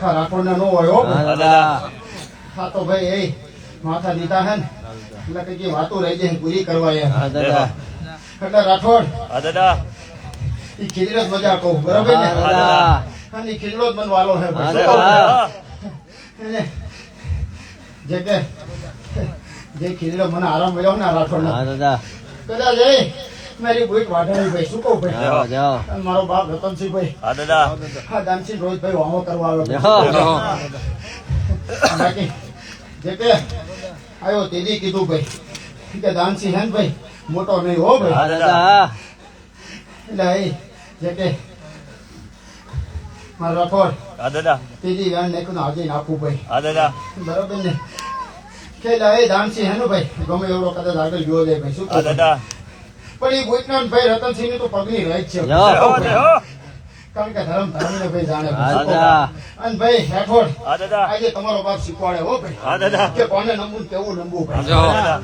આખા રાખોડ નો હોય હો હા તો ભાઈ એ માથા દીધા હે ને એટલે કઈ વાતો રહી જાય પૂરી કરવા એટલે રાઠોડ ઈ ખીચડો જ મજા કહું બરાબર ને અને ખીચડો જ બનવાલો હે જે ખીચડો મને આરામ મળ્યો ને રાઠોડ કદાચ એ મારી બુટ વાઢાણી ભાઈ શું કહું ભાઈ અને મારો બાપ રતનસિંહ ભાઈ હા દાનસિંહ રોહિત ભાઈ વામો કરવા આવ્યો બાકી જે કે આવ્યો તેદી કીધું ભાઈ કે દાનસિંહ હે ને ભાઈ મોટો નહીં હો ભાઈ એટલે એ જે કે મારો રાઠોડ તેદી વ્યાન નાખ્યું આજે નાખવું ભાઈ બરોબર ને કે એ દાનસિંહ હે ને ભાઈ ગમે એવડો કદાચ આગળ ગયો જાય ભાઈ શું કહું પણ એ ગોઈટના ભાઈ રતનસિંહ ની તો પગની રહી છે કારણ કે ધર્મ ને ભાઈ જાણે અને ભાઈ રાઠોડ આજે તમારો બાપ શીખવાડે હો ભાઈ કે કોને નમવું કેવું નમવું ભાઈ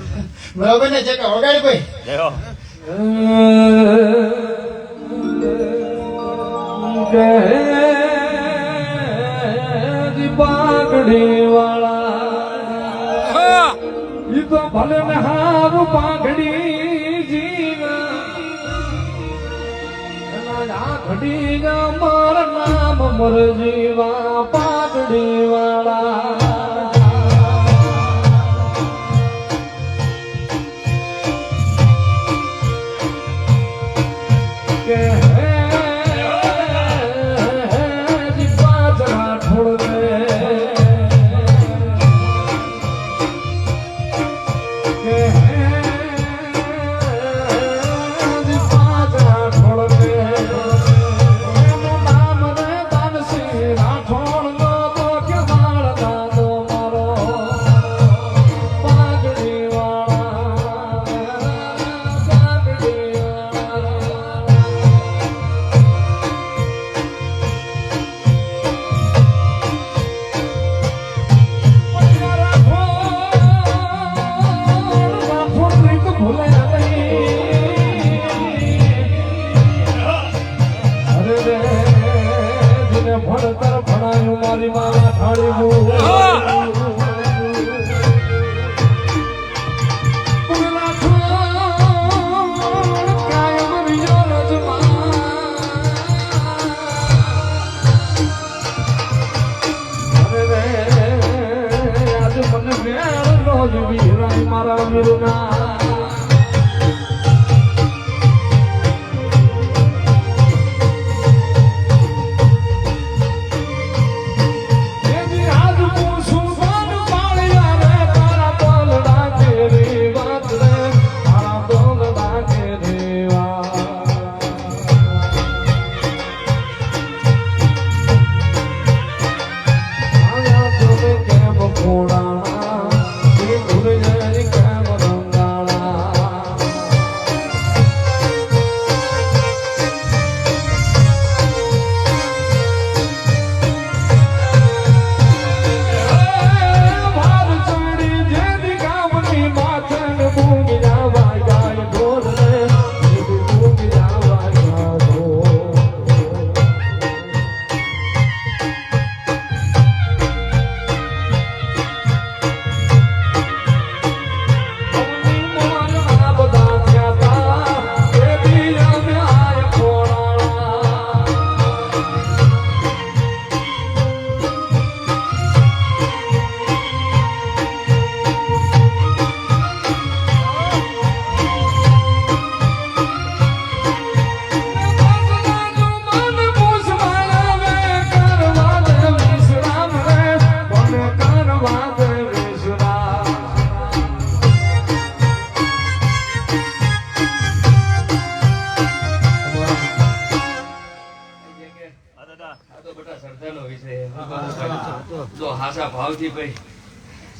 બરાબર ને જે કે વગાડી ભાઈ પાઘડી વાળા ઈ તો ભલે ને હારું પાઘડી ઘડી મારા નામ મર જીવા પાઘડી વાળા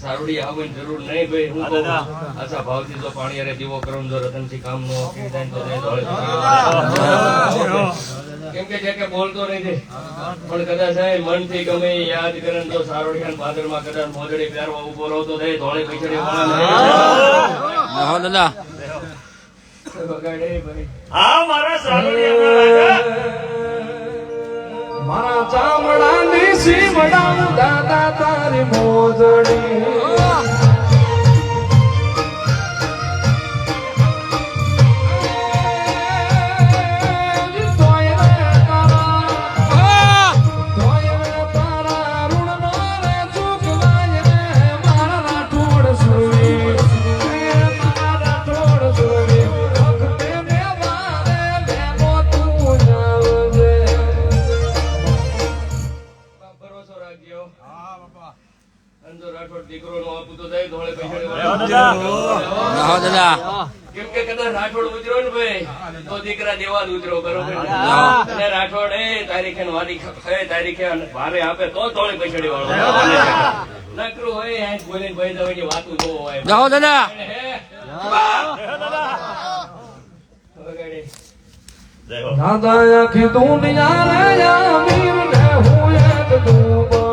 સારુડી આવવાની જરૂર નહીં ભાઈ હું આશા ભાવથી જો પાણી અરે દીવો કરું જો રતનથી કામ નો કેમ કે જે કે બોલતો નહીં પણ કદાચ મનથી ગમે યાદ કરે જો સારુડી પાદરમાં કદાચ મોજડી પહેરવા ઉભો રહતો થાય ધોળી પૈસડી દાદા વગાડે ભાઈ હા મારા સારુડિયા મારા ચામડાની સીવડાવું દાદા તારી મોજડી ભરોસો રાખજો. અંજો રાઠોડ દીકરોનો આપું તો થાય, ધોળે પૈસાડી વાળો. કેમ કે કદાચ રાઠોડ ઉતર્યો ને ભાઈ તો દીકરા દેવા જ ઉતર્યો, બરોબર ને? અને રાઠોડ તારીખે ને તારીખે ભારે આપે તો ધોળે પૈસાડી વાળો. નકરું હોય આજ બોલીને ભાઈ દવાની વાતું ન હોય. વગાડી. દાદા આખી દુનિયા રે અમીર ને હું એક દુબળો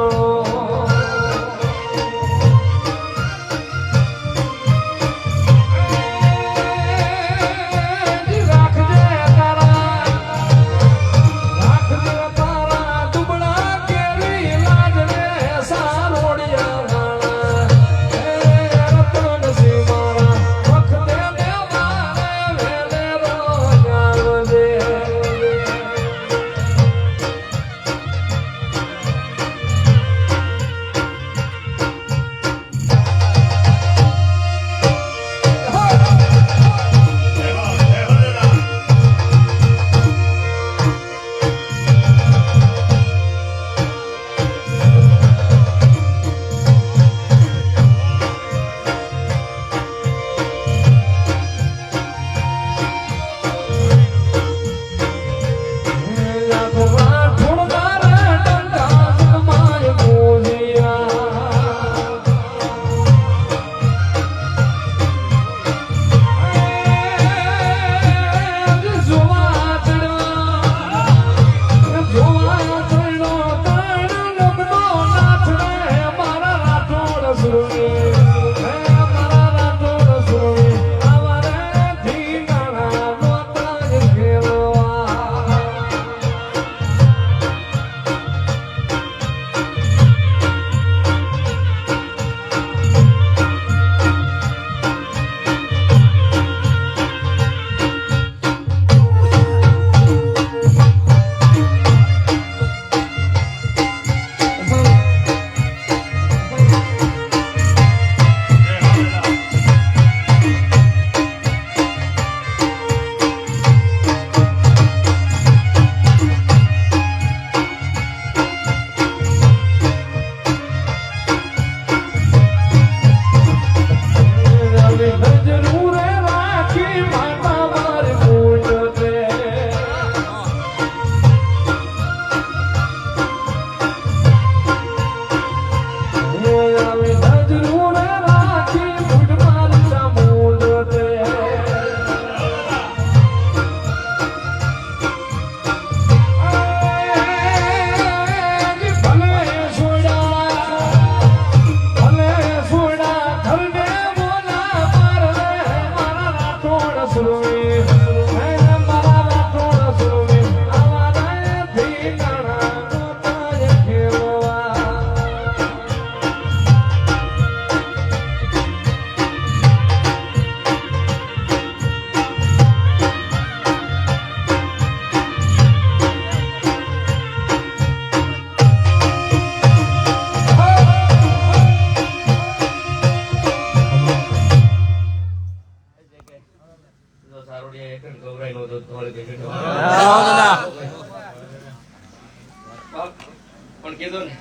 પણ કીધું ને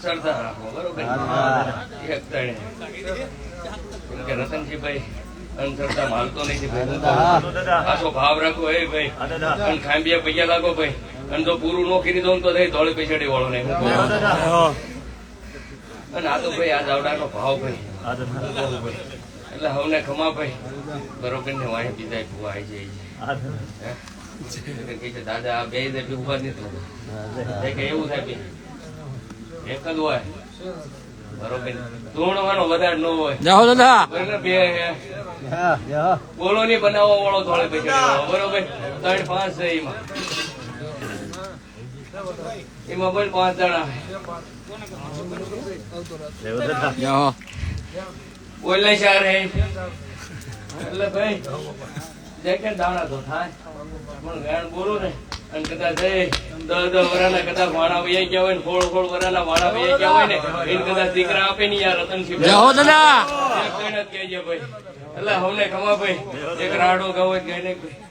સરદાર રાખો, બરોબર? એક તણે. કેમ કે રતનજીભાઈ અંધશ્રદ્ધા માનતો નથી ભાઈ. પાછો ભાવ રાખો એ ભાઈ, અને ખાંભિયા પૈયા લાગો ભાઈ, અને જો પૂરું નો કરી દઉં તો થઈ ધોળી પૈસાડી વાળો ને. અને આ તો ભાઈ આ જાવડાનો ભાવ ભાઈ, એટલે હવને ખમા ભાઈ, બરોબર ને? વાહી પીધા ભૂવા આવી જાય દાદા આ બે ઉભા નથી કે એવું થાય એક જ હોય, બરોબર? ધૂણવાનો વધારે ન હોય. બોલો ની બનાવવા વાળો ધોળે પૈસા, બરોબર? 3-5 છે એમાં. એમાં બોલ 5 જણા બોલ ને 4 હે એટલે ભાઈ જે કે દાણા તો થાય પણ ગાણ બોલું ને અને કદાચ 10 વરાના કદાચ વાણા વહી ગયા હોય ને 16 વરાના વાણા વહી ગયા હોય ને એને કદાચ દીકરા આપે ને યાર રતનસિંહ જય હો દાદા એક કઈને જ કહેજે ભાઈ એટલે હમને ખમા ભાઈ એક રાડો ગાવ હોય ગાઈને ભાઈ